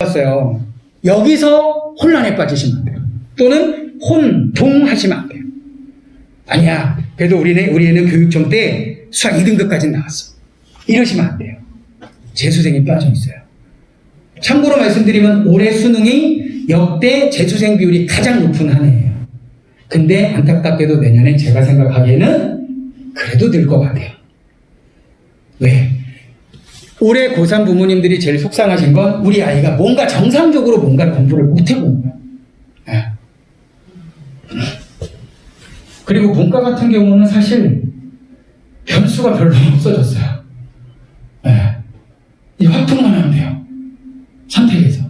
왔어요. 여기서 혼란에 빠지시면 안 돼요. 또는 혼동하시면 안 돼요. 아니야, 그래도 우리 애는 교육청 때 수학 2등급까지 나왔어. 이러시면 안 돼요. 재수생이 빠져 있어요. 참고로 말씀드리면 올해 수능이 역대 재수생 비율이 가장 높은 한 해예요. 근데 안타깝게도 내년에 제가 생각하기에는 그래도 늘 것 같아요. 왜? 올해 고3 부모님들이 제일 속상하신 건 우리 아이가 뭔가 정상적으로 뭔가 공부를 못하고 온 거예요. 네. 그리고 문과 같은 경우는 사실 변수가 별로 없어졌어요. 네. 이 확통만 하면 돼요. 선택해서.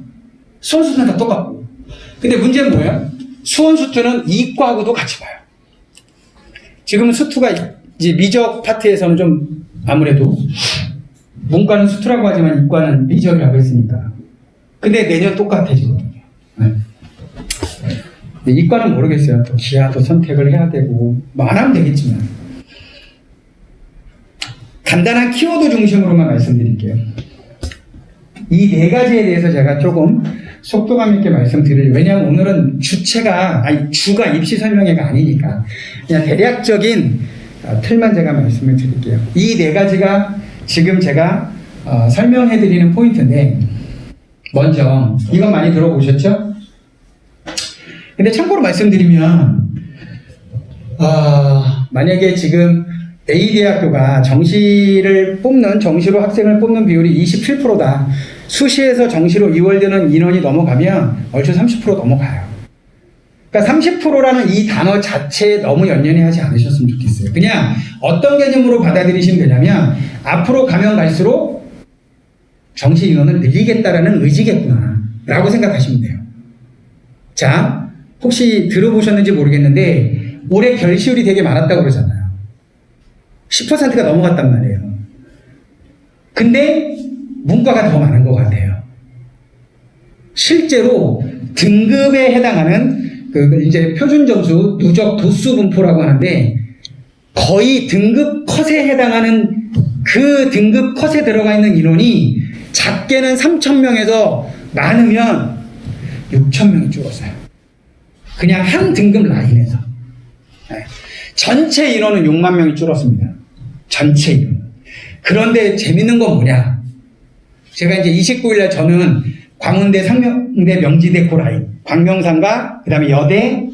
수원수는 다 똑같고. 근데 문제는 뭐예요? 수원수투는 이과하고도 같이 봐요. 지금 수투가 이제 미적 파트에서는 좀 아무래도 문과는 수투라고 하지만 이과는 미적이라고 했으니까. 근데 내년 똑같아지거든요. 네. 이과는 모르겠어요. 또 기하도 선택을 해야 되고 뭐 안 하면 되겠지만 간단한 키워드 중심으로만 말씀드릴게요. 이 네 가지에 대해서 제가 조금 속도감 있게 말씀드리려고. 왜냐하면 오늘은 주가 입시 설명회가 아니니까 그냥 대략적인 틀만 제가 말씀을 드릴게요. 이 네 가지가 지금 제가 설명해 드리는 포인트인데, 먼저 이건 많이 들어보셨죠? 근데 참고로 말씀드리면 만약에 지금 A대학교가 정시로 학생을 뽑는 비율이 27%다. 수시에서 정시로 이월되는 인원이 넘어가면 얼추 30% 넘어가요. 그러니까 30%라는 이 단어 자체에 너무 연연해 하지 않으셨으면 좋겠어요. 그냥 어떤 개념으로 받아들이시면 되냐면 앞으로 가면 갈수록 정시 인원을 늘리겠다라는 의지겠구나 라고 생각하시면 돼요. 자, 혹시 들어보셨는지 모르겠는데 올해 결시율이 되게 많았다고 그러잖아요. 10%가 넘어갔단 말이에요. 근데 문과가 더 많은 것 같아요. 실제로 등급에 해당하는 이제 표준 점수, 누적 도수 분포라고 하는데 거의 등급 컷에 해당하는 그 등급 컷에 들어가 있는 인원이 작게는 3,000명에서 많으면 6,000명이 줄었어요. 그냥 한 등급 라인에서. 네. 전체 인원은 6만 명이 줄었습니다. 전체 인원. 그런데 재밌는 건 뭐냐? 제가 이제 29일날 저는 광운대, 상명대, 명지대 고라인, 광명상가, 그 다음에 여대,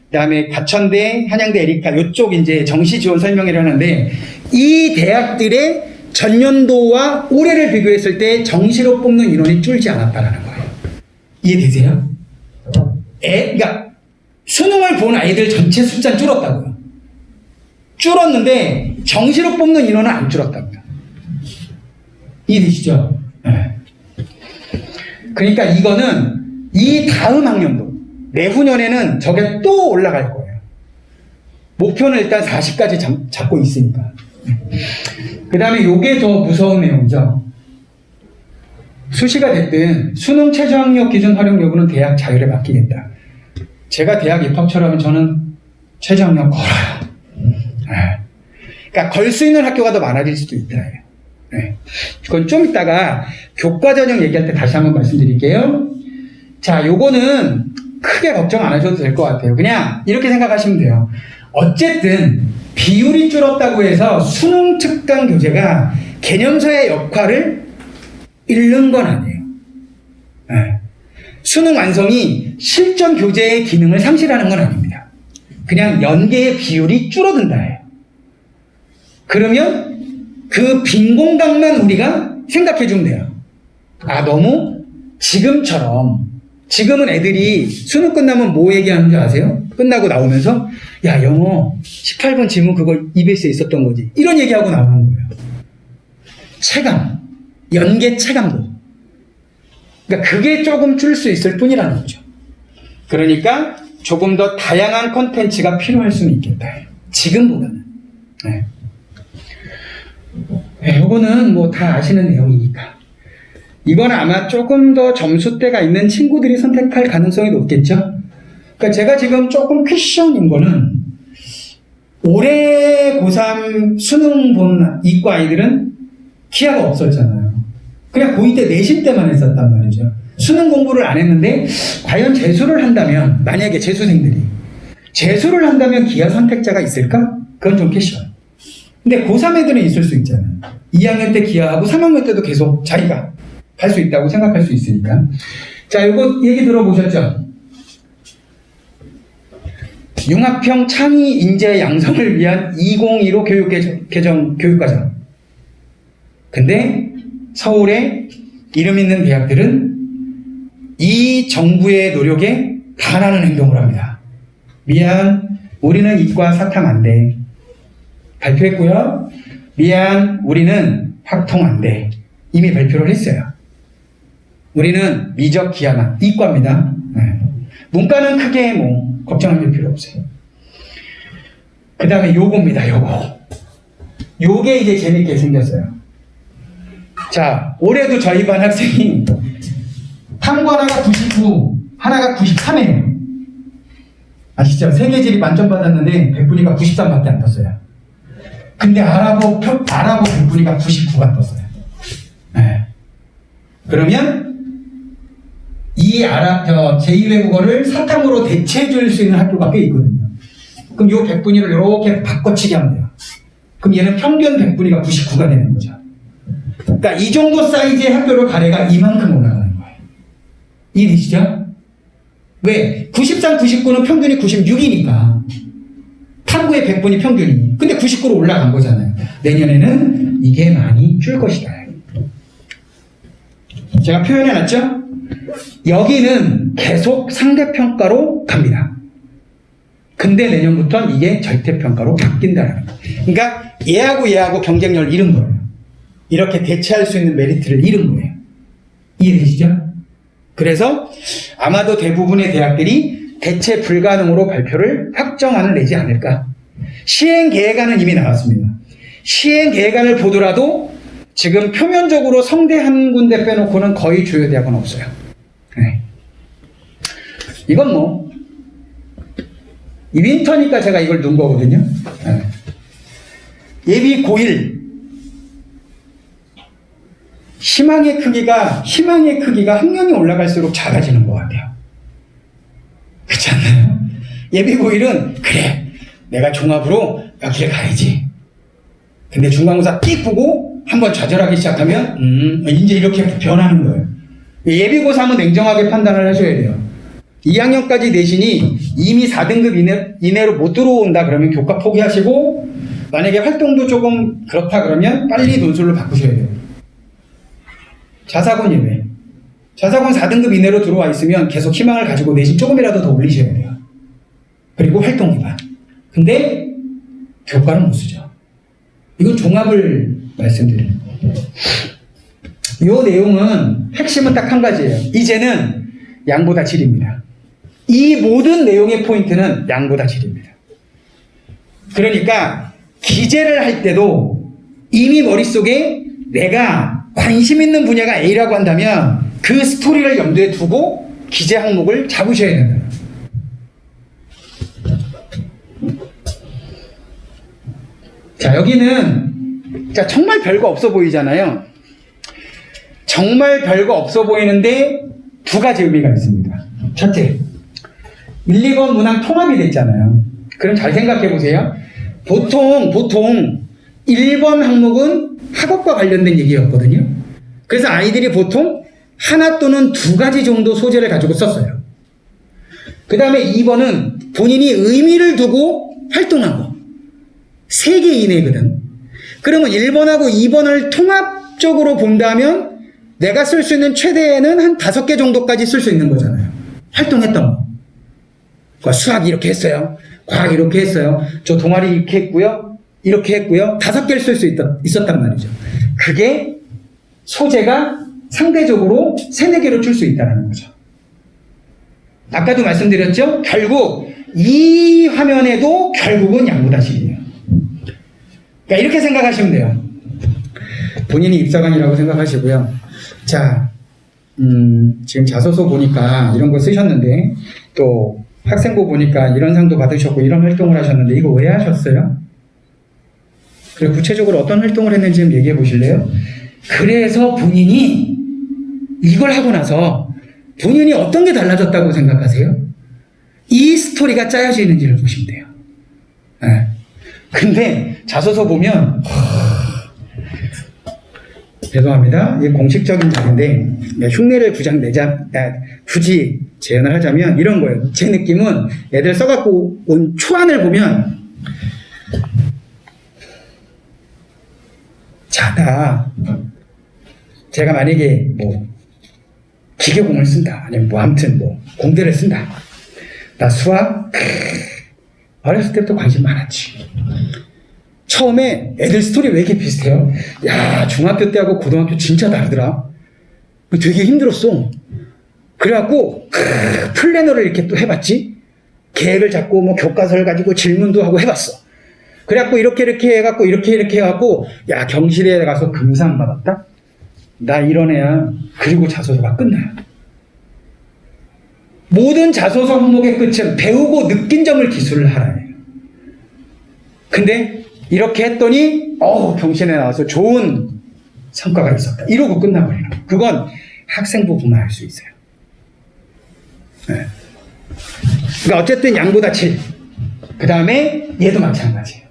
그 다음에 과천대, 한양대, 에리카, 요쪽 이제 정시 지원 설명회를 하는데 이 대학들의 전년도와 올해를 비교했을 때 정시로 뽑는 인원이 줄지 않았다라는 거예요. 이해되세요? 그러니까 수능을 본 아이들 전체 숫자는 줄었다고요. 줄었는데 정시로 뽑는 인원은 안 줄었다고요. 이해되시죠? 네. 그러니까 이거는 이 다음 학년도 내후년에는 저게 또 올라갈 거예요. 목표는 일단 40까지 잡고 있으니까. 그 다음에 요게 더 무서운 내용이죠. 수시가 됐든 수능 최저학력 기준 활용 여부는 대학 자율에 맡기겠다. 제가 대학 입학처라면 저는 최저학력 걸어요. 네. 그러니까 걸 수 있는 학교가 더 많아질 수도 있다. 네. 그건 좀 이따가 교과 전형 얘기할 때 다시 한번 말씀드릴게요. 자, 요거는 크게 걱정 안 하셔도 될 것 같아요. 그냥 이렇게 생각하시면 돼요. 어쨌든 비율이 줄었다고 해서 수능 특강 교재가 개념서의 역할을 잃는 건 아니에요. 네. 수능 완성이 실전 교재의 기능을 상실하는 건 아닙니다. 그냥 연계의 비율이 줄어든다예요. 그러면 그 빈 공간만 우리가 생각해 주면 돼요. 너무 지금은 애들이 수능 끝나면 뭐 얘기하는 줄 아세요? 끝나고 나오면서 야, 영어 18번 질문 그거 EBS에 있었던 거지. 이런 얘기하고 나오는 거예요. 체감, 연계 체감도. 그러니까 그게 조금 줄 수 있을 뿐이라는 거죠. 그러니까 조금 더 다양한 콘텐츠가 필요할 수는 있겠다. 지금보다는. 네. 네, 요거는 뭐 다 아시는 내용이니까. 이건 아마 조금 더 점수대가 있는 친구들이 선택할 가능성이 높겠죠. 그러니까 제가 지금 조금 퀘션인 거는 올해 고3 수능 본 이과 아이들은 기하가 없었잖아요. 그냥 고2 때 내신 때만 했었단 말이죠. 수능 공부를 안 했는데 과연 재수를 한다면, 만약에 재수생들이 재수를 한다면 기하 선택자가 있을까? 그건 좀 퀘션. 근데 고3 애들은 있을 수 있잖아요. 2학년 때 기하하고 3학년 때도 계속 자기가 갈 수 있다고 생각할 수 있으니까. 자, 이거 얘기 들어보셨죠? 융합형 창의 인재 양성을 위한 2015 교육과정. 근데 서울에 이름 있는 대학들은 이 정부의 노력에 반하는 행동을 합니다. 미안, 우리는 이과 사탐 안 돼. 발표했고요. 미안, 우리는 확통 안 돼. 이미 발표를 했어요. 우리는 미적 기하만 이과입니다. 네. 문과는 크게 뭐 걱정할 필요 없어요. 그 다음에 요겁니다. 요게 이제 재밌게 생겼어요. 자, 올해도 저희 반 학생이 탐구 하나가 99, 하나가 93이에요. 아시죠? 세계지리 만점 받았는데 백분위가 93밖에 안 떴어요. 근데 아랍어 백분위가 99가 떴어요. 네. 그러면 이 제2외국어를 사탐으로 대체해 줄 수 있는 학교가 꽤 있거든요. 그럼 요 백분위를 이렇게 바꿔치기 하면 돼요. 그럼 얘는 평균 백분위가 99가 되는 거죠. 그러니까 이 정도 사이즈의 학교를 가래가 이만큼 올라가는 거예요. 이해되시죠? 왜? 93, 99는 평균이 96이니까. 탐구의 100분이 평균이. 근데 99로 올라간 거잖아요. 내년에는 이게 많이 줄 것이다. 제가 표현해놨죠? 여기는 계속 상대평가로 갑니다. 근데 내년부터는 이게 절대평가로 바뀐다는 거예요. 그러니까 얘하고 경쟁력을 잃은 거예요. 이렇게 대체할 수 있는 메리트를 잃은 거예요. 이해되시죠? 그래서 아마도 대부분의 대학들이 대체 불가능으로 발표를 확정안을 내지 않을까. 시행계획안은 이미 나왔습니다. 시행계획안을 보더라도 지금 표면적으로 성대 한 군데 빼놓고는 거의 주요 대학은 없어요. 네. 이건 뭐 이 윈터니까 제가 이걸 넣은 거거든요. 네. 예비 고1 희망의 크기가 학년이 올라갈수록 작아지는 것 같아요. 그렇지 않나요? 예비 고1은 그래 내가 종합으로 여기를 가야지. 근데 중간고사 띡 보고 한번 좌절하기 시작하면 이제 이렇게 변하는 거예요. 예비고 3은 냉정하게 판단을 하셔야 돼요. 2학년까지 내신이 이미 4등급 이내로 못 들어온다 그러면 교과 포기하시고, 만약에 활동도 조금 그렇다 그러면 빨리 논술로 바꾸셔야 돼요. 자사고 예외. 자사고는 4등급 이내로 들어와 있으면 계속 희망을 가지고 내신 조금이라도 더 올리셔야 돼요. 그리고 활동 기반. 근데 교과는 못 쓰죠. 이건 종합을 말씀드리는 거예요. 이 내용은 핵심은 딱 한 가지예요. 이제는 양보다 질입니다. 이 모든 내용의 포인트는 양보다 질입니다. 그러니까 기재를 할 때도 이미 머릿속에 내가 관심 있는 분야가 A라고 한다면 그 스토리를 염두에 두고 기재 항목을 잡으셔야 된다. 자, 여기는 자 정말 별거 없어 보이잖아요. 정말 별거 없어 보이는데 두 가지 의미가 있습니다. 첫째, 1, 2번 문항 통합이 됐잖아요. 그럼 잘 생각해 보세요. 보통 1번 항목은 학업과 관련된 얘기였거든요. 그래서 아이들이 보통 하나 또는 두 가지 정도 소재를 가지고 썼어요. 그 다음에 2번은 본인이 의미를 두고 활동하고 3개 이내거든. 그러면 1번하고 2번을 통합적으로 본다면 내가 쓸 수 있는 최대는 한 5개 정도까지 쓸 수 있는 거잖아요. 활동했던 거. 수학 이렇게 했어요. 과학 이렇게 했어요. 저 동아리 이렇게 했고요. 이렇게 했고요. 5개를 쓸 수 있었단 말이죠. 그게 소재가 상대적으로 3, 4개로 줄 수 있다는 거죠. 아까도 말씀드렸죠? 결국 이 화면에도 결국은 양보다 질이에요. 그러니까 이렇게 생각하시면 돼요. 본인이 입사관이라고 생각하시고요. 자, 지금 자소서 보니까 이런 거 쓰셨는데, 또 학생부 보니까 이런 상도 받으셨고 이런 활동을 하셨는데 이거 왜 하셨어요? 그리고 구체적으로 어떤 활동을 했는지 좀 얘기해 보실래요? 그래서 본인이 이걸 하고 나서 본인이 어떤 게 달라졌다고 생각하세요? 이 스토리가 짜여져 있는지를 보시면 돼요. 네. 근데 자소서 보면 죄송합니다. 이게 공식적인 자료인데 흉내를 부장 내자 굳이 재현을 하자면 이런 거예요. 제 느낌은 애들 써갖고 온 초안을 보면 자다 제가 만약에 뭐 기계공을 쓴다 아니면 뭐 아무튼 뭐 공대를 쓴다 나 수학 어렸을 때부터 관심 많았지. 처음에 애들 스토리 왜 이렇게 비슷해요? 야 중학교 때하고 고등학교 진짜 다르더라. 되게 힘들었어. 그래갖고 플래너를 이렇게 또 해봤지. 계획을 잡고 뭐 교과서를 가지고 질문도 하고 해봤어. 그래갖고 이렇게 해갖고 이렇게 해갖고 야 경실에 가서 금상 받았다. 나 이런 애야. 그리고 자소서가 끝나요. 모든 자소서 항목의 끝은 배우고 느낀 점을 기술을 하라예요. 근데 이렇게 했더니 경신에 나와서 좋은 성과가 있었다. 이러고 끝나버려요. 그건 학생부만 할 수 있어요. 네. 그러니까 어쨌든 양보다 7. 그 다음에 얘도 마찬가지예요.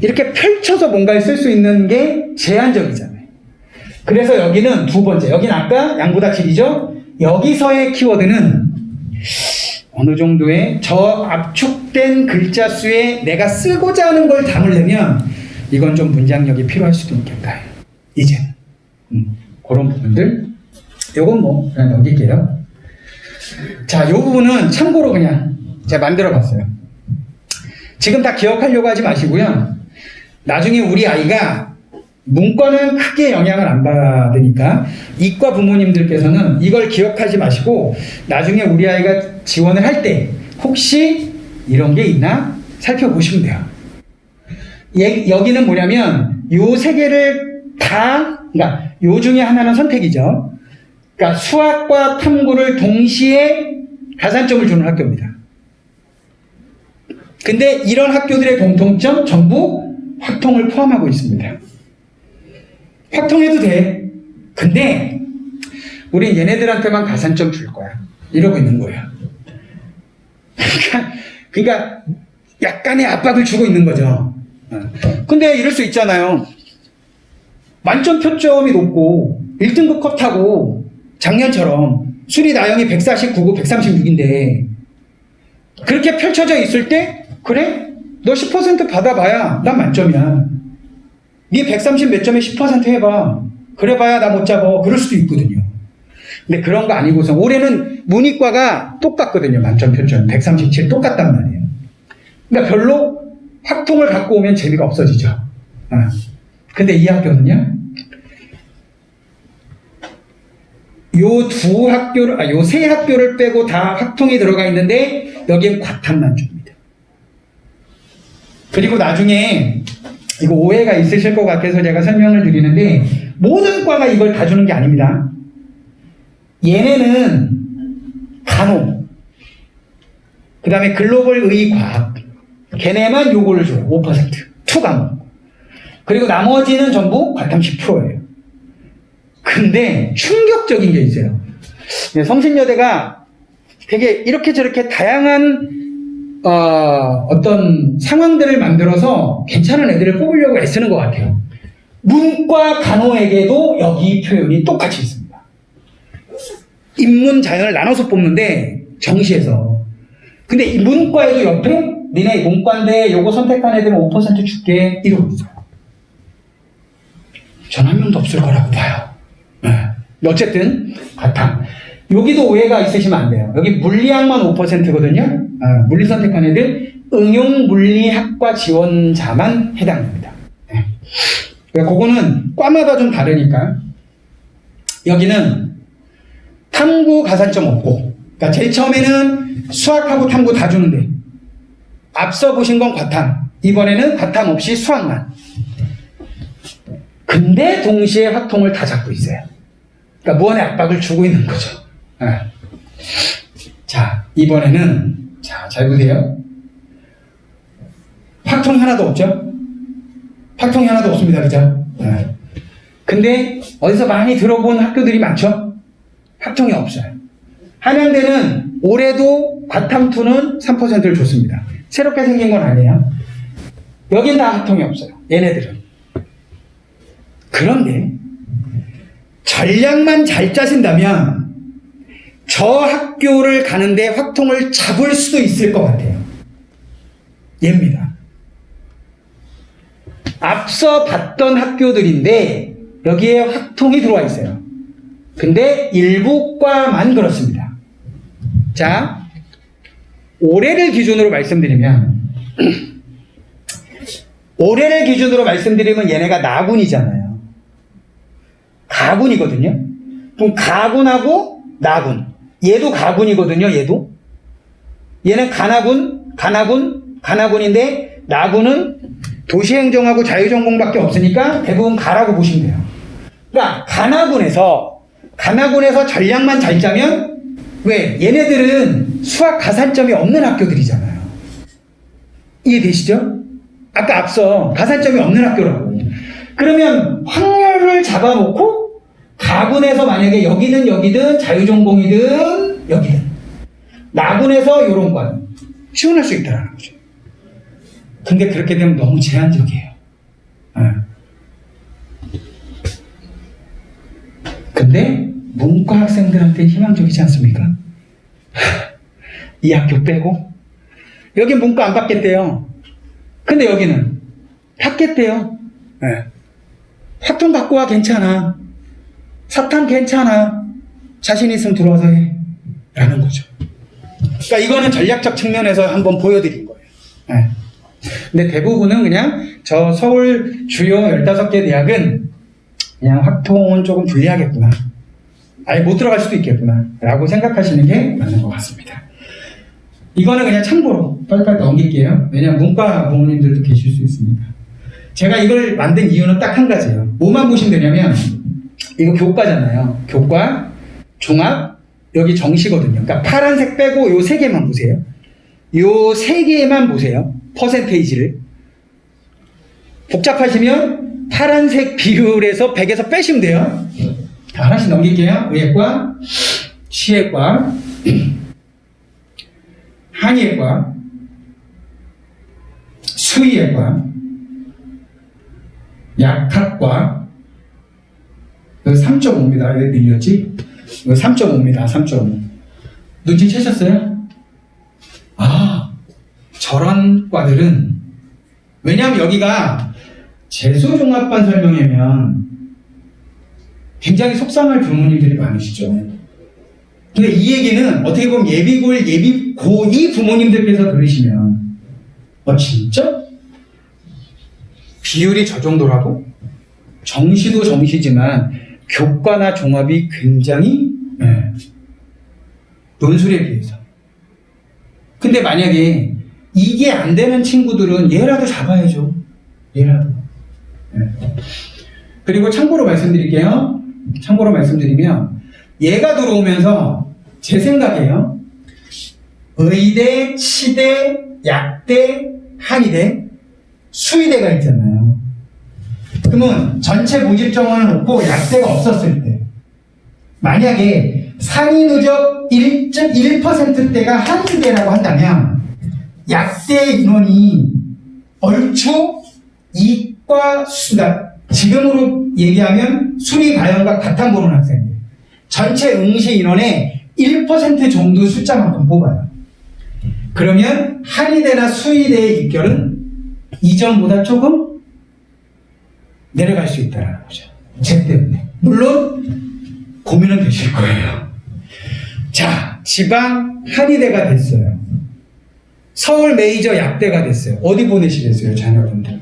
이렇게 펼쳐서 뭔가를 쓸 수 있는 게 제한적이잖아요. 그래서 여기는 두 번째. 여기는 아까 양보다 7이죠. 여기서의 키워드는 어느 정도의 저 압축된 글자 수에 내가 쓰고자 하는 걸 담으려면 이건 좀 문장력이 필요할 수도 있겠다. 이제 그런 부분들 요건 뭐 그냥 넘길게요. 자, 요 부분은 참고로 그냥 제가 만들어 봤어요. 지금 다 기억하려고 하지 마시고요. 나중에 우리 아이가 문과는 크게 영향을 안 받으니까 이과 부모님들께서는 이걸 기억하지 마시고 나중에 우리 아이가 지원을 할 때 혹시 이런 게 있나 살펴보시면 돼요. 여기는 뭐냐면 요 세 개를 다, 그러니까 요 중에 하나는 선택이죠. 그러니까 수학과 탐구를 동시에 가산점을 주는 학교입니다. 근데 이런 학교들의 공통점 전부 확통을 포함하고 있습니다. 확통해도 돼. 근데 우리 얘네들한테만 가산점 줄 거야. 이러고 있는 거예요. 그러니까 약간의 압박을 주고 있는 거죠. 근데 이럴 수 있잖아요. 만점 표점이 높고 1등급 컷하고 작년처럼 수리 나영이 149고 136인데 그렇게 펼쳐져 있을 때 그래? 너 10% 받아봐야 난 만점이야. 네 130 몇 점에 10% 해봐. 그래봐야 나 못 잡아. 그럴 수도 있거든요. 근데 그런 거 아니고서 올해는 문이과가 똑같거든요. 만점 표점 137 똑같단 말이에요. 그러니까 별로 확통을 갖고 오면 재미가 없어지죠. 근데 이 학교는요. 요 세 학교를 빼고 다 확통이 들어가 있는데 여기엔 과탐만 줍니다. 그리고 나중에 이거 오해가 있으실 것 같아서 제가 설명을 드리는데 모든 과가 이걸 다 주는 게 아닙니다. 얘네는 간호, 그 다음에 글로벌 의과학 걔네만 요거를 줘요. 5% 투과목. 그리고 나머지는 전부 과탐 10%예요. 근데 충격적인 게 있어요. 성신여대가 되게 이렇게 저렇게 다양한 어떤 상황들을 만들어서 괜찮은 애들을 뽑으려고 애쓰는 것 같아요. 문과 간호에게도 여기 표현이 똑같이 있습니다. 인문 자연을 나눠서 뽑는데 정시에서. 근데 이 문과에도 옆에 니네 문과인데 요거 선택한 애들은 5% 줄게 이러고 있어요. 전 한 명도 없을 거라고 봐요. 어쨌든 과탐. 여기도 오해가 있으시면 안 돼요. 여기 물리학만 5%거든요. 물리 선택한 애들 응용물리학과 지원자만 해당됩니다. 그거는 과마다 좀 다르니까. 여기는 탐구 가산점 없고, 그러니까 제일 처음에는 수학하고 탐구 다 주는데 앞서 보신 건 과탐, 이번에는 과탐 없이 수학만. 근데 동시에 확통을 다 잡고 있어요. 그러니까 무한의 압박을 주고 있는 거죠. 자, 이번에는 잘 보세요. 확통이 하나도 없죠? 확통이 하나도 없습니다. 그죠? 근데 어디서 많이 들어본 학교들이 많죠? 학종이 없어요. 한양대는 올해도 과탐투는 3%를 줬습니다. 새롭게 생긴 건 아니에요. 여긴 다 학통이 없어요. 얘네들은. 그런데 전략만 잘 짜신다면 저 학교를 가는데 확통을 잡을 수도 있을 것 같아요. 얘입니다. 앞서 봤던 학교들인데 여기에 확통이 들어와 있어요. 근데 일부 과만 그렇습니다. 자, 올해를 기준으로 말씀드리면 얘네가 나군이잖아요. 가군이거든요. 그럼 가군하고 나군. 얘도 가군이거든요. 얘는 가나군인데 나군은 도시행정하고 자유전공밖에 없으니까 대부분 가라고 보시면 돼요. 그러니까 가나군에서 전략만 잘 짜면 왜? 얘네들은 수학 가산점이 없는 학교들이잖아요. 이해되시죠? 아까 앞서 가산점이 없는 학교라고. 그러면 확률을 잡아놓고 가군에서 만약에 여기든 자유전공이든 여기든 나군에서 요런 과는 지원할 수 있다는 거죠. 근데 그렇게 되면 너무 제한적이에요. 근데 문과 학생들한테 희망적이지 않습니까? 이 학교 빼고 여기 문과 안 받겠대요. 근데 여기는 받겠대요. 학통 받고 와. 괜찮아. 사탐 괜찮아. 자신 있으면 들어와서 해. 라는 거죠. 그러니까 이거는 전략적 측면에서 한번 보여드린 거예요. 근데 대부분은 그냥 저 서울 주요 15개 대학은 그냥 확통은 조금 불리하겠구나. 아예 못 들어갈 수도 있겠구나. 라고 생각하시는 게 맞는 것 같습니다. 이거는 그냥 참고로 빨리빨리 넘길게요. 왜냐하면 문과 부모님들도 계실 수 있으니까. 제가 이걸 만든 이유는 딱 한 가지예요. 뭐만 보시면 되냐면 이거 교과잖아요. 교과, 종합, 여기 정시거든요. 그러니까 파란색 빼고 요 세 개만 보세요. 요 세 개만 보세요. 퍼센테이지를. 복잡하시면 파란색 비율에서 100에서 빼시면 돼요. 자, 하나씩 넘길게요. 의예과, 시예과, 한의예과, 수의예과, 약학과. 여기 3.5입니다. 왜 밀렸지? 이거 3.5입니다. 3.5. 눈치채셨어요? 저런 과들은, 왜냐하면 여기가 재수종합반 설명회면 굉장히 속상할 부모님들이 많으시죠. 근데 이 얘기는 어떻게 보면 예비골, 예비고2 부모님들께서 들으시면 진짜? 비율이 저 정도라고? 정시도 정시지만 교과나 종합이 굉장히 논술에 비해서. 근데 만약에 이게 안 되는 친구들은 얘라도 잡아야죠. 얘라도. 그리고 참고로 말씀드리면 얘가 들어오면서 제 생각이에요. 의대, 치대, 약대, 한의대, 수의대가 있잖아요. 그러면 전체 모집 정원을 놓고 약대가 없었을 때 만약에 상위 누적 1.1%대가 한의대라고 한다면 약대 인원이 얼추 이과 수가 지금으로 얘기하면 수리 가연과 가탐 보는 학생들 전체 응시 인원의 1% 정도 숫자만큼 뽑아요. 그러면 한의대나 수의대의 입결은 이전보다 조금 내려갈 수 있다는 거죠. 제 때문에. 물론 고민은 되실 거예요. 자, 지방 한의대가 됐어요. 서울 메이저 약대가 됐어요. 어디 보내시겠어요, 자녀분들?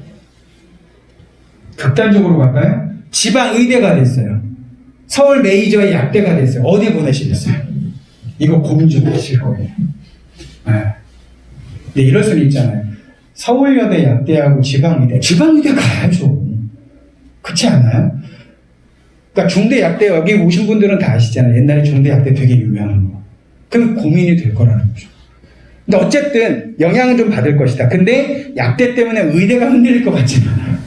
극단적으로 갈까요? 지방 의대가 됐어요. 서울 메이저의 약대가 됐어요. 어디 보내시겠어요? 이거 고민 좀 하실 거예요. 근데 이럴 수는 있잖아요. 서울여대 약대하고 지방의대 가야죠. 그렇지 않나요? 그러니까 중대 약대 여기 오신 분들은 다 아시잖아요. 옛날에 중대 약대 되게 유명한 거. 그럼 고민이 될 거라는 거죠. 근데 어쨌든 영향은 좀 받을 것이다. 근데 약대 때문에 의대가 흔들릴 것 같지는 않아요.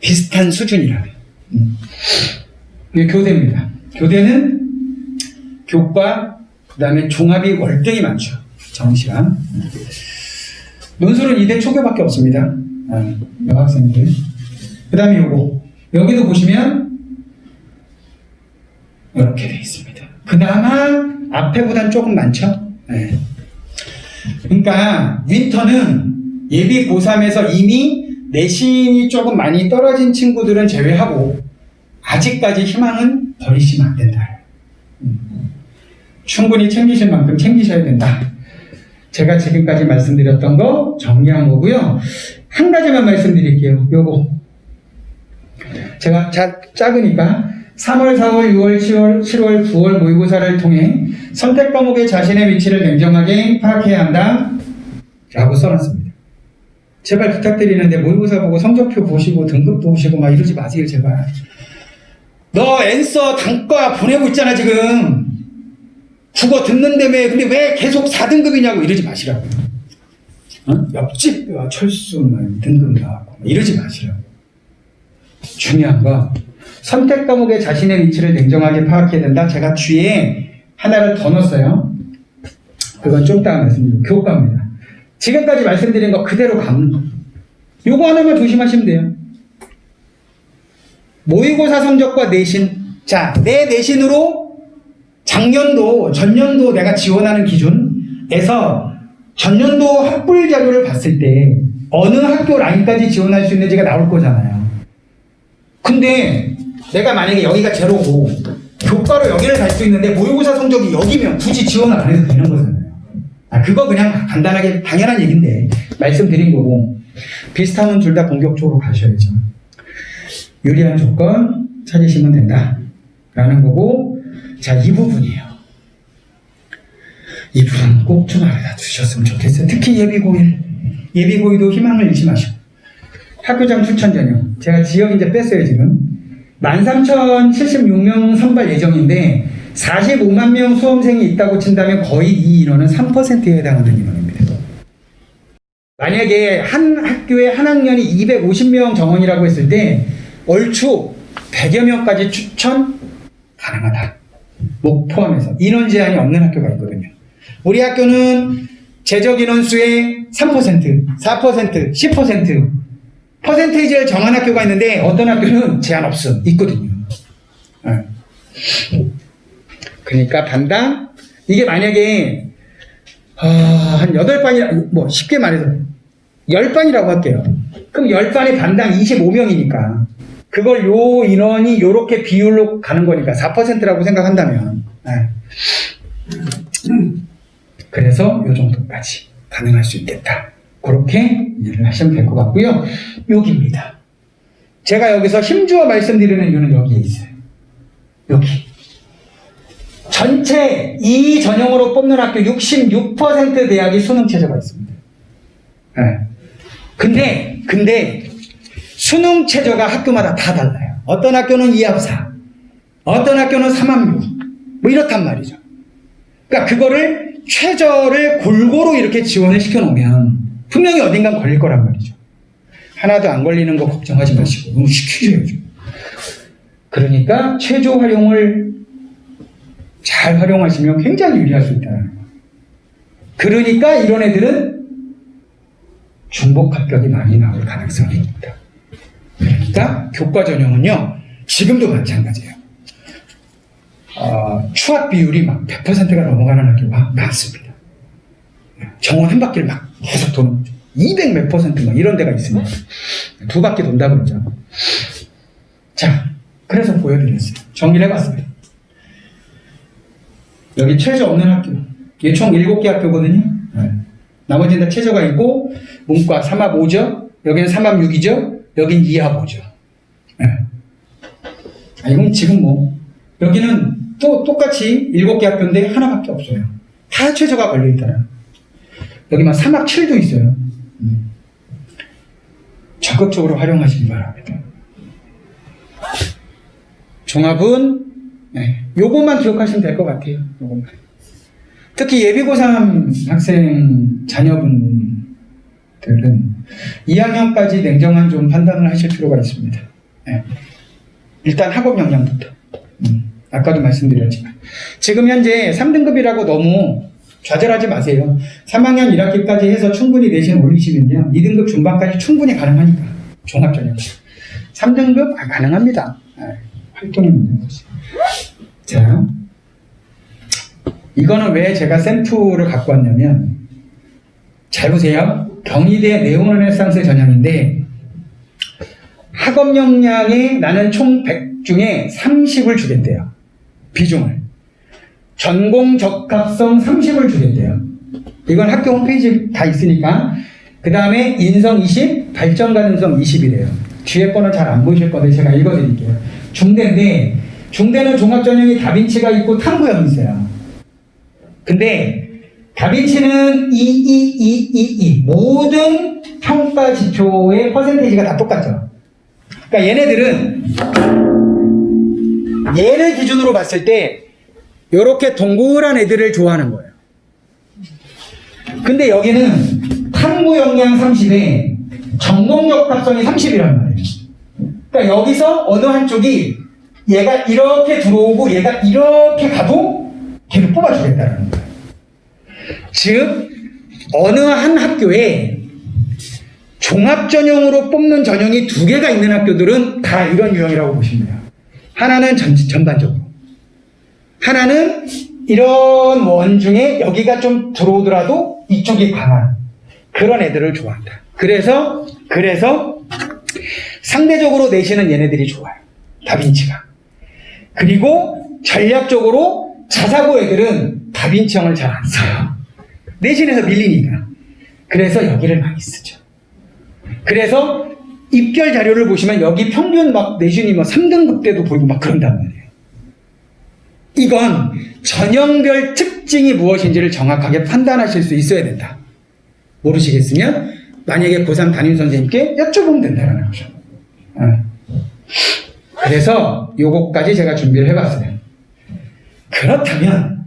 비슷한 수준이라면. 이게 교대입니다. 교대는 교과, 그 다음에 종합이 월등히 많죠. 정시랑. 논술은 2대 초교밖에 없습니다. 여학생들. 그 다음에 요거. 여기도 보시면 이렇게 되어 있습니다. 그나마 앞에보단 조금 많죠? 네. 그러니까 윈터는 예비 고3에서 이미 내신이 조금 많이 떨어진 친구들은 제외하고 아직까지 희망은 버리시면 안 된다. 충분히 챙기실 만큼 챙기셔야 된다. 제가 지금까지 말씀드렸던 거 정리한 거고요. 한 가지만 말씀드릴게요. 요거. 제가 작으니까 3월, 4월, 6월, 7월, 7월, 9월 모의고사를 통해 선택 과목의 자신의 위치를 냉정하게 파악해야 한다. 라고 써놨습니다. 제발 부탁드리는데 모의고사 보고 성적표 보시고 등급 보시고 막 이러지 마세요, 제발. 너 N서 단과 보내고 있잖아, 지금. 국어 듣는다며. 근데 왜 계속 4등급이냐고 이러지 마시라고. 옆집 철수만 등급 나왔고 이러지 마시라고. 중요한 거 선택 과목의 자신의 위치를 냉정하게 파악해야 된다. 제가 뒤에 하나를 더 넣었어요. 그건 좀 이따가 말씀드릴게요. 교과입니다. 지금까지 말씀드린 거 그대로 가는 거. 요거 하나만 조심하시면 돼요. 모의고사 성적과 내신. 자, 내 내신으로 작년도, 전년도 내가 지원하는 기준에서 전년도 학불 자료를 봤을 때 어느 학교 라인까지 지원할 수 있는지가 나올 거잖아요. 근데 내가 만약에 여기가 제로고 교과로 여기를 갈 수 있는데 모의고사 성적이 여기면 굳이 지원을 안 해도 되는 거잖아요. 그거 그냥 간단하게 당연한 얘기인데 말씀드린 거고 비슷하면 둘 다 공격적으로 가셔야죠. 유리한 조건 찾으시면 된다 라는 거고, 자, 이 부분이에요. 이 부분 꼭 좀 알아두셨으면 좋겠어요. 특히 예비고일. 예비고일도 희망을 잃지 마시고. 학교장 추천 전형. 제가 지역 이제 뺐어요, 지금. 13,076명 선발 예정인데 45만 명 수험생이 있다고 친다면 거의 이 인원은 3%에 해당하는 인원입니다. 만약에 한 학교에 한 학년이 250명 정원이라고 했을 때 얼추 100여 명까지 추천 가능하다. 목 포함해서. 인원 제한이 없는 학교가 있거든요. 우리 학교는 재적 인원수의 3%, 4%, 10% 퍼센테이지를 정한 학교가 있는데 어떤 학교는 제한 없음 있거든요. 그러니까 반당 이게 만약에 한 8반이 뭐 쉽게 말해서 10반이라고 할게요. 그럼 10반에 반당 25명이니까 그걸 요 인원이 요렇게 비율로 가는 거니까 4%라고 생각한다면 그래서 요 정도까지 가능할 수 있겠다. 그렇게 이해를 하시면 될 것 같고요. 여기입니다. 제가 여기서 힘주어 말씀드리는 이유는 여기에 있어요. 여기. 전체 이 전형으로 뽑는 학교 66% 대학이 수능 체제가 있습니다. 근데 수능 체제가 학교마다 다 달라요. 어떤 학교는 2합4, 어떤 학교는 3합6, 뭐 이렇단 말이죠. 그러니까 그거를 최저를 골고루 이렇게 지원을 시켜놓으면 분명히 어딘간 걸릴 거란 말이죠. 하나도 안 걸리는 거 걱정하지 마시고 너무 시키셔야죠. 그러니까 최저 활용을 잘 활용하시면 굉장히 유리할 수 있다는 거. 그러니까 이런 애들은 중복 합격이 많이 나올 가능성이 있다. 그러니까 교과 전형은요 지금도 마찬가지예요. 추합 비율이 막 100%가 넘어가는 학교가 많습니다. 정원 한 바퀴를 막 계속 도는 200 몇 퍼센트 막 이런 데가 있습니다. 2바퀴 돈다 그러죠. 자, 그래서 보여드렸어요. 정리를 해봤습니다. 여기 최저 없는 학교. 이게 총 7개 학교거든요. 나머지는 다 최저가 있고 문과 3합 5죠. 여기는 3합 6이죠. 여긴 2합 5죠. 이건 지금 뭐 여기는 또 똑같이 7개 학교인데 하나밖에 없어요. 다 최저가 걸려있다는. 여기만 3합 7도 있어요. 적극적으로 활용하시기 바랍니다. 종합은 요것만 기억하시면 될 것 같아요. 요것만. 특히 예비고3 학생 자녀분들은 2학년까지 냉정한 좀 판단을 하실 필요가 있습니다. 일단 학업 역량부터. 아까도 말씀드렸지만 지금 현재 3등급이라고 너무 좌절하지 마세요. 3학년 1학기까지 해서 충분히 내신 올리시면요 2등급 중반까지 충분히 가능하니까 종합전형 3등급 가능합니다. 활동이 있는 거지. 자, 이거는 왜 제가 샘플을 갖고 왔냐면 잘 보세요. 경희대 네오르네상스 전형인데 학업 역량에 나는 총 100 중에 30을 주겠대요. 비중을. 전공 적합성 30을 주겠대요. 이건 학교 홈페이지 다 있으니까. 그 다음에 인성 20, 발전 가능성 20이래요. 뒤에 거는 잘 안 보이실 건데 제가 읽어드릴게요. 중대인데 중대는 종합전형이 다빈치가 있고 탐구형이 있어요. 근데 다빈치는 2 모든 평가 지표의 퍼센테이지가 다 똑같죠. 그러니까 얘네들은 얘를 기준으로 봤을 때 이렇게 동그란 애들을 좋아하는 거예요. 근데 여기는 탐구 역량 30에 전공 적합성이 30이란 말이에요. 그러니까 여기서 어느 한쪽이 얘가 이렇게 들어오고 얘가 이렇게 가도 걔를 뽑아주겠다는 거예요. 즉 어느 한 학교에 종합전형으로 뽑는 전형이 2개가 있는 학교들은 다 이런 유형이라고 보시면 돼요. 하나는 전반적으로. 하나는 이런 원 중에 여기가 좀 들어오더라도 이쪽이 강한 그런 애들을 좋아한다. 그래서 상대적으로 내신은 얘네들이 좋아요. 다빈치가. 그리고 전략적으로 자사고 애들은 다빈치형을 잘 안 써요. 내신에서 밀리니까. 그래서 여기를 많이 쓰죠. 그래서 입결 자료를 보시면 여기 평균 막 내신이 뭐 3등급 때도 보이고 막 그런단 말이에요. 이건 전형별 특징이 무엇인지를 정확하게 판단하실 수 있어야 된다. 모르시겠으면 만약에 고3 담임선생님께 여쭤보면 된다는 거죠. 그래서 요거까지 제가 준비를 해봤어요. 그렇다면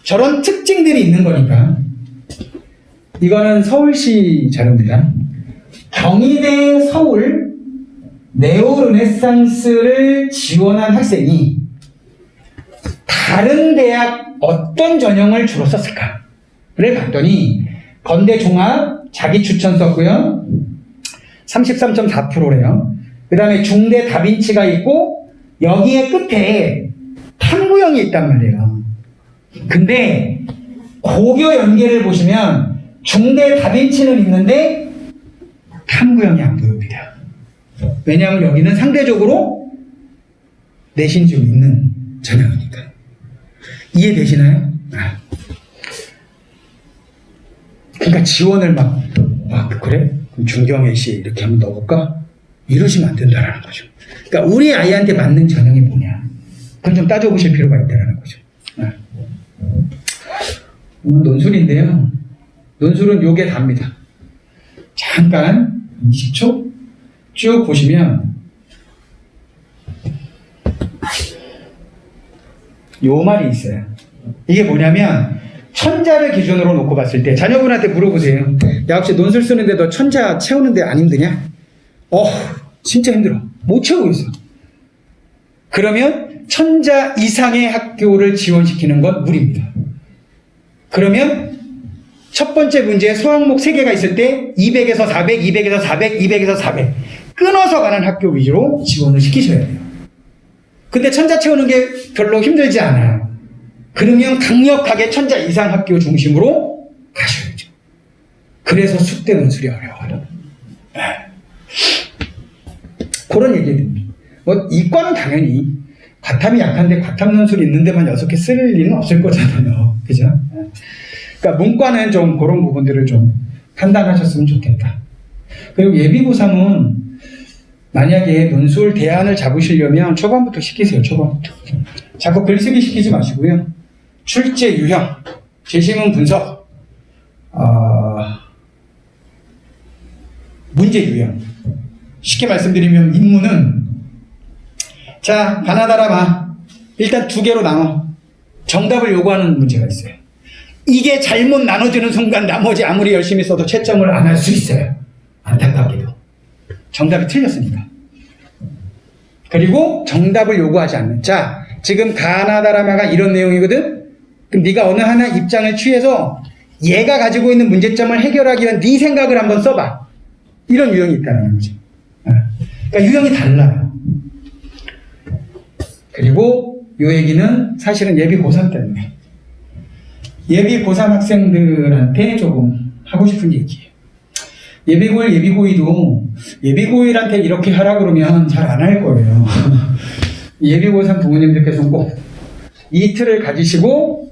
저런 특징들이 있는 거니까 이거는 서울시 자료입니다. 경희대 서울 네오르네상스를 지원한 학생이 다른 대학 어떤 전형을 주로 썼을까를 봤더니 건대 종합 자기 추천 썼고요. 33.4%래요. 그 다음에 중대 다빈치가 있고 여기에 끝에 탐구형이 있단 말이에요. 근데 고교 연계를 보시면 중대 다빈치는 있는데 탐구형이 안 보입니다. 왜냐하면 여기는 상대적으로 내신이 좀 있는 전형이니까. 이해되시나요? 그러니까 지원을 그래? 그럼 중경애시 이렇게 한번 넣어볼까? 이러시면 안 된다라는 거죠. 그러니까 우리 아이한테 맞는 전형이 뭐냐? 그건 좀 따져보실 필요가 있다는 거죠. 논술인데요. 논술은 요게 답니다. 잠깐 20초 쭉 보시면 요 말이 있어요. 이게 뭐냐면 천자를 기준으로 놓고 봤을 때 자녀분한테 물어보세요. 야 혹시 논술 쓰는데 너 천자 채우는데 안 힘드냐? 진짜 힘들어. 못 채우고 있어. 그러면 천자 이상의 학교를 지원시키는 건 무리입니다. 그러면 첫 번째 문제에 수학목 3개가 있을 때 200에서 400, 200에서 400, 200에서 400 끊어서 가는 학교 위주로 지원을 시키셔야 돼요. 근데 천자 채우는 게 별로 힘들지 않아요. 그러면 강력하게 천자 이상 학교 중심으로 가셔야죠. 그래서 숙대 논술이 어려워요. 그런 얘기입니다. 이과는 당연히 과탐이 약한데 과탐 논술이 있는 데만 6개 쓸 일은 없을 거잖아요. 그죠? 그러니까 문과는 좀 그런 부분들을 좀 판단하셨으면 좋겠다. 그리고 예비고3은 만약에 논술 대안을 잡으시려면 초반부터 시키세요. 초반부터. 자꾸 글쓰기 시키지 마시고요. 출제 유형, 제시문 분석, 문제 유형. 쉽게 말씀드리면 인문은 자, 가나다라 봐. 일단 2개로 나눠. 정답을 요구하는 문제가 있어요. 이게 잘못 나눠지는 순간 나머지 아무리 열심히 써도 채점을 안 할 수 있어요. 안타깝게도. 정답이 틀렸으니까. 그리고 정답을 요구하지 않는. 자, 지금 가나다라마가 이런 내용이거든? 그럼 네가 어느 하나 입장을 취해서 얘가 가지고 있는 문제점을 해결하기 위한 네 생각을 한번 써봐. 이런 유형이 있다는 거지. 그러니까 유형이 달라요. 그리고 이 얘기는 사실은 예비 고3 때문에. 예비 고3 학생들한테 조금 하고 싶은 얘기예요. 예비 고1, 예비 고2도 예비 고1한테 이렇게 하라 그러면 잘 안 할 거예요. 예비 고3 부모님들께서는 꼭 이 틀을 가지시고,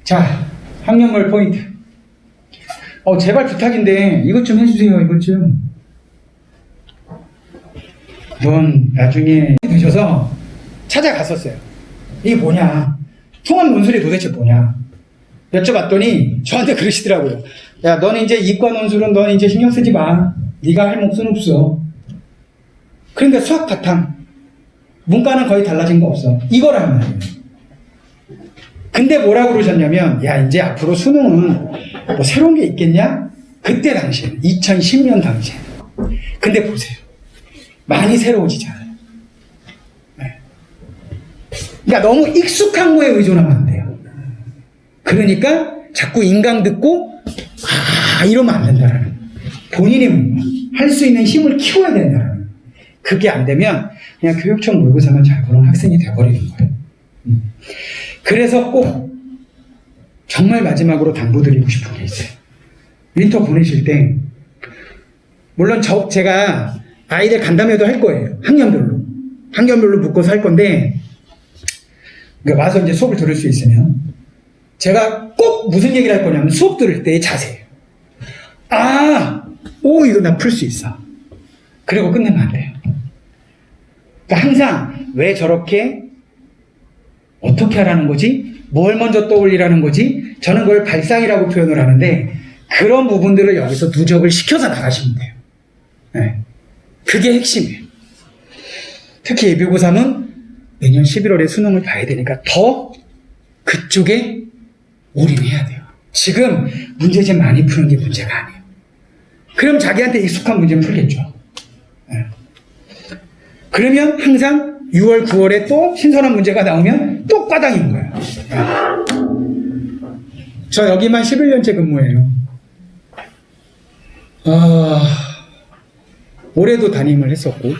자, 학년별 포인트. 제발 부탁인데 이것 좀 해주세요. 이것 좀. 그건 나중에 되셔서 찾아갔었어요. 이게 뭐냐? 통합 논술이 도대체 뭐냐? 여쭤봤더니 저한테 그러시더라고요. 야, 너는 이제 이과 논술은 넌 이제 신경 쓰지 마. 네가 할 몫은 없어. 그런데 수학 바탕, 문과는 거의 달라진 거 없어. 이거란 말이에요. 근데 뭐라고 그러셨냐면, 야, 이제 앞으로 수능은 뭐 새로운 게 있겠냐? 그때 당시에, 2010년 당시에. 근데 보세요. 많이 새로워지잖아요. 네. 그러니까 너무 익숙한 거에 의존하면 안 돼요. 그러니까 자꾸 인강 듣고, 이러면 안 된다라는. 본인이 할 수 있는 힘을 키워야 된다라는. 그게 안 되면 그냥 교육청 모의고사만 잘 보는 학생이 돼버리는 거예요. 그래서 꼭 정말 마지막으로 당부드리고 싶은 게 있어요. 윈터 보내실 때 물론 제가 아이들 간담회도 할 거예요. 학년별로 묶어서 할 건데 와서 이제 수업을 들을 수 있으면 제가 꼭 무슨 얘기를 할 거냐면 수업 들을 때의 자세예요. 이거 나 풀 수 있어. 그리고 끝내면 안 돼요. 그러니까 항상 왜 저렇게 어떻게 하라는 거지? 뭘 먼저 떠올리라는 거지? 저는 그걸 발상이라고 표현을 하는데 그런 부분들을 여기서 누적을 시켜서 나가시면 돼요. 네. 그게 핵심이에요. 특히 예비고3은 내년 11월에 수능을 봐야 되니까 더 그쪽에 올인해야 돼요. 지금 문제집 많이 푸는 게 문제가 아니에요. 그럼 자기한테 익숙한 문제는 풀겠죠. 네. 그러면 항상 6월, 9월에 또 신선한 문제가 나오면 또 과당인 거예요. 저 여기만 11년째 근무해요. 올해도 담임을 했었고,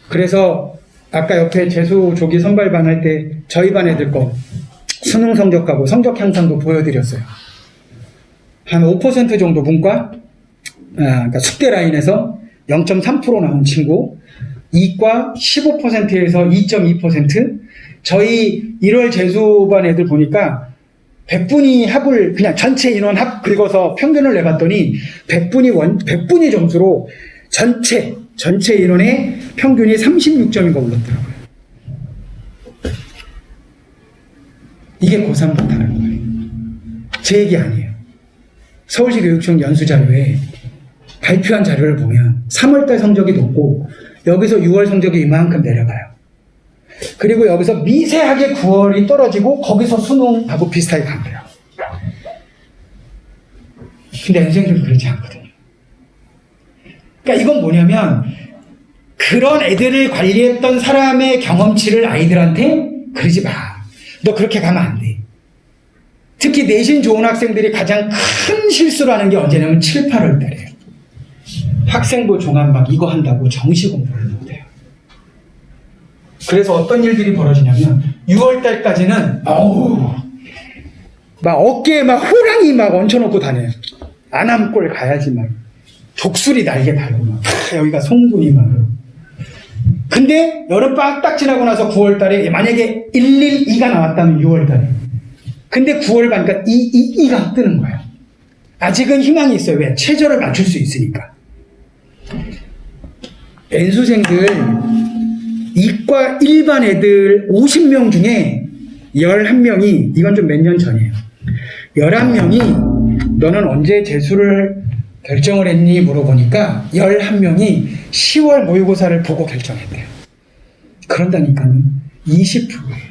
그래서 아까 옆에 재수 조기 선발반 할 때 저희 반 애들 거 수능 성적하고 성적 향상도 보여드렸어요. 한 5% 정도 문과, 그러니까 숙대 라인에서 0.3% 나온 친구, 이과 15%에서 2.2%, 저희 1월 재수반 애들 보니까 100분이 합을 그냥 전체 인원 합 긁어서 평균을 내봤더니 100분이 점수로 전체 인원의 평균이 36점인가 올랐더라고요. 이게 고3 못하는 거예요. 제 얘기 아니에요. 서울시 교육청 연수자료에 발표한 자료를 보면 3월달 성적이 높고 여기서 6월 성적이 이만큼 내려가요. 그리고 여기서 미세하게 9월이 떨어지고 거기서 수능하고 비슷하게 간대요. 근데 인생은 그렇지 않거든요. 그러니까 이건 뭐냐면 그런 애들을 관리했던 사람의 경험치를 아이들한테 그러지 마. 너 그렇게 가면 안 돼. 특히 내신 좋은 학생들이 가장 큰 실수를 하는 게 언제냐면 7, 8월 달이에요. 학생부 종합막 이거 한다고 정시 공부를 못해요. 그래서 어떤 일들이 벌어지냐면 6월 달까지는 막 어깨에 막 호랑이 막 얹혀놓고 다녀요. 안암골 가야지 막 독수리 날개 달고 막 여기가 송곳니 막. 근데 여름방학 딱 지나고 나서 9월 달에 만약에 112가 나왔다면 6월 달에 근데 9월 가니까 2가 뜨는 거예요. 아직은 희망이 있어요. 왜? 최저를 맞출 수 있으니까. N수생들 이과 일반 애들 50명 중에 11명이 이건 좀 몇 년 전이에요. 11명이 너는 언제 재수를 결정을 했니? 물어보니까 11명이 10월 모의고사를 보고 결정했대요. 그런다니까요. 20%예요.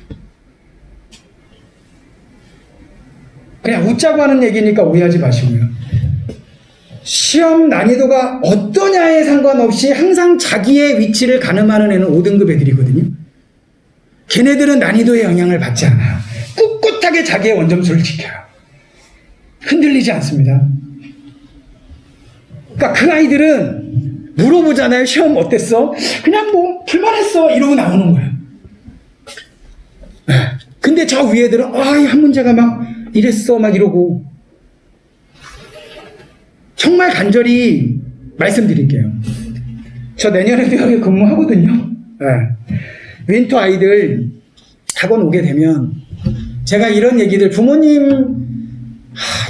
그냥 웃자고 하는 얘기니까 오해하지 마시고요. 시험 난이도가 어떠냐에 상관없이 항상 자기의 위치를 가늠하는 애는 5등급 애들이거든요. 걔네들은 난이도의 영향을 받지 않아요. 꿋꿋하게 자기의 원점수를 지켜요. 흔들리지 않습니다. 그러니까 그 아이들은 물어보잖아요. 시험 어땠어? 그냥 뭐 불만했어 이러고 나오는 거예요. 네. 근데 저 위에 애들은 한 문제가 막 이랬어 막 이러고. 정말 간절히 말씀드릴게요. 저 내년에도 여기 근무하거든요. 네. 윈터 아이들 학원 오게 되면 제가 이런 얘기들 부모님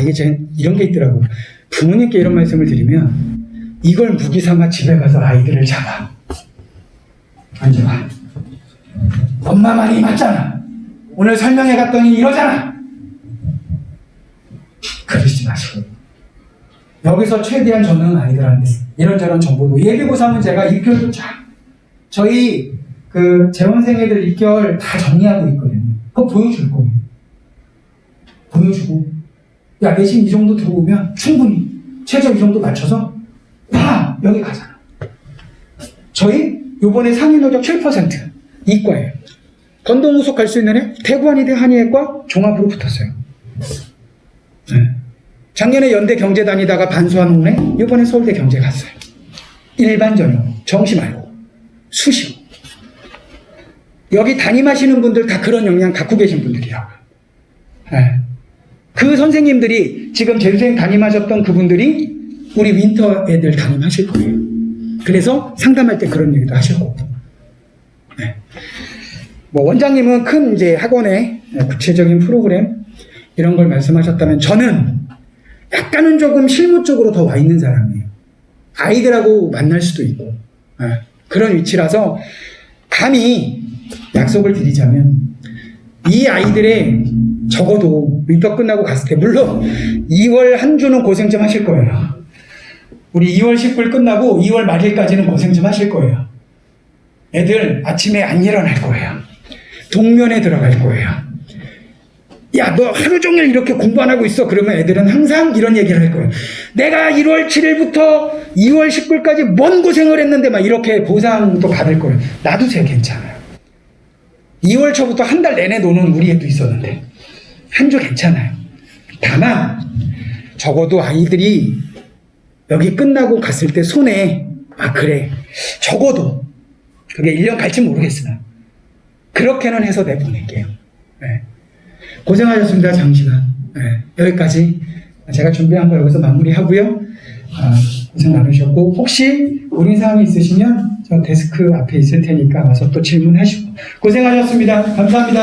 이게 이런 게 있더라고. 부모님께 이런 말씀을 드리면 이걸 무기 삼아 집에 가서 아이들을 잡아. 앉아봐. 엄마 말이 맞잖아. 오늘 설명회 갔더니 이러잖아. 그러지 마시고 여기서 최대한 저는 아이들한테 이런저런 정보도 예비고사 문제가 입결도 저희 그 재원생 애들 입결 다 정리하고 있거든요. 그거 보여줄 거예요. 보여주고 야 내신 이 정도 들어오면 충분히 최저 이 정도 맞춰서 다 여기 가잖아. 저희 요번에 상위 노력 7% 이과예요. 건동우석 갈 수 있는 애 대구한의대 한의학과 종합으로 붙었어요. 네. 작년에 연대 경제 다니다가 반수한 동네 이번에 서울대 경제 갔어요. 일반 전형 정시 말고 수시로. 여기 담임하시는 분들 다 그런 역량 갖고 계신 분들이라고요. 네. 그 선생님들이 지금 재수생 담임하셨던 그분들이 우리 윈터 애들 담임하실 거예요. 그래서 상담할 때 그런 얘기도 하실 거고. 네. 뭐 원장님은 큰 이제 학원의 구체적인 프로그램 이런 걸 말씀하셨다면 저는 약간은 조금 실무 쪽으로 더 와 있는 사람이에요. 아이들하고 만날 수도 있고 그런 위치라서 감히 약속을 드리자면 이 아이들의 적어도 윈터 끝나고 갔을 때 물론 2월 한 주는 고생 좀 하실 거예요. 우리 2월 10일 끝나고 2월 말일까지는 고생 좀 하실 거예요. 애들 아침에 안 일어날 거예요. 동면에 들어갈 거예요. 야, 너 하루 종일 이렇게 공부 안 하고 있어. 그러면 애들은 항상 이런 얘기를 할 거예요. 내가 1월 7일부터 2월 10일까지 뭔 고생을 했는데 막 이렇게 보상도 받을 거예요. 놔두세요. 괜찮아요. 2월 초부터 한 달 내내 노는 우리 애도 있었는데 한 주 괜찮아요. 다만 적어도 아이들이 여기 끝나고 갔을 때 손에 그래 적어도 그게 1년 갈지 모르겠으나 그렇게는 해서 내보낼게요. 네. 고생하셨습니다. 장시간. 네. 여기까지 제가 준비한 거 여기서 마무리하고요. 고생 많으셨고 혹시 문의사항이 있으시면 저 데스크 앞에 있을 테니까 와서 또 질문하시고 고생하셨습니다. 감사합니다.